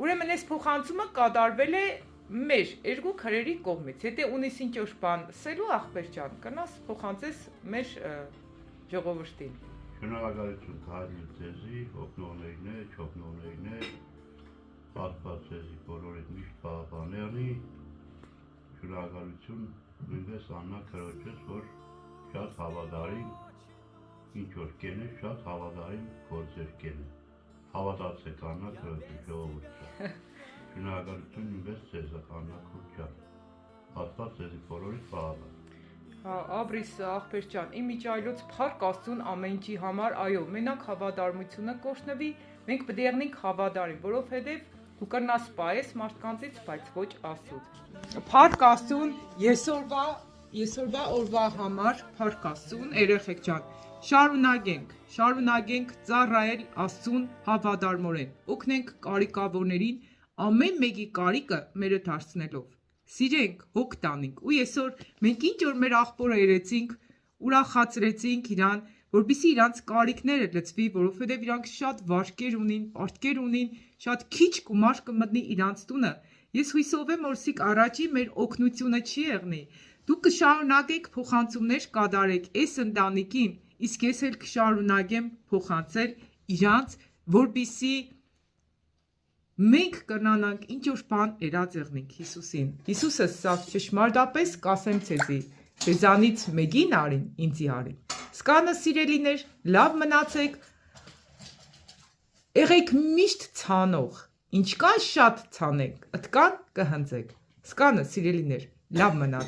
Ուրեմն այս փոխանցումը կատարվել է մեր երկու քրերի կողմից։ Եթե ունես ինչ-որ բան ասելու ախպեր ջան, կնաս փոխանցես մեր ժողովրդին։ Շնորհակալություն Քարինե ձեզի, օգնողներին, չօգնողներին, պատված ձեզի բոլորիդ միշտ պահպաների։ Շնորհակալություն նույնպես Աննա քրոջս, որ շատ հավատարիմ ինչ որ կենե, շատ հավատարիմ գործեր կենե։ Հավատացեք Աննա քրոջս ժողովուրդը։ Շնորհակալություն նույնպես ձեզ Աննա քրոջան։ Պատված ձեզի բոլորիդ պահպան։ Հա, Աբրիս ախպեր ջան, իմ իջայլոց փառք Աստծուն ամեն ինչի համար, այո, մենակ հավատարմությունը կորցնվի, մենք պետք է եղնենք հավատարիմ, որովհետև դու կնաս սպայես մարդկանցից, բայց ոչ Աստծուց։ Փառք Աստծուն, այսօրվա օրվա համար, փառք Աստծուն, երեխեք ջան, շարունակենք ծառայել Աստծուն հավատարմորեն, օգնենք կարիքավորներին, ամեն մեկի կարիքը մերը դարձնելով։ Սիրենք, հոգ տանենք, ու այսօր մենք ինչ որ մեր աղբորը երեցինք, ուրախացրեցինք իրան, որպեսզի իրանց կարիքները լծվի, որովհետև իրանք շատ վարկեր ունին, պարտքեր ունին, շատ քիչ գումար կմտնի իրանց տունը։ Ես հույսով եմ, որ սիկ առաջի մեր օգնությունը չի եղնի։ Դուք կշարունակեք փոխանցումներ կատարեք այս ընտանիքին, իսկ ես էլ կշարունակեմ փոխանցել իրանց, որպեսզի մենք կնանանք ինչ որ բան երած եղնենք Հիսուսին։ Հիսուսը սա ճշմարտապես կասեմ ցեզի, ձեզանից մեկին արին, ինձի արին։ Սկանը սիրելիներ, լավ մնացեք, եղեք միշտ ցանող, ինչքան շատ ցանեք, այդքան կհնձեք։ Սկանը սիրելիներ, լավ մնաց։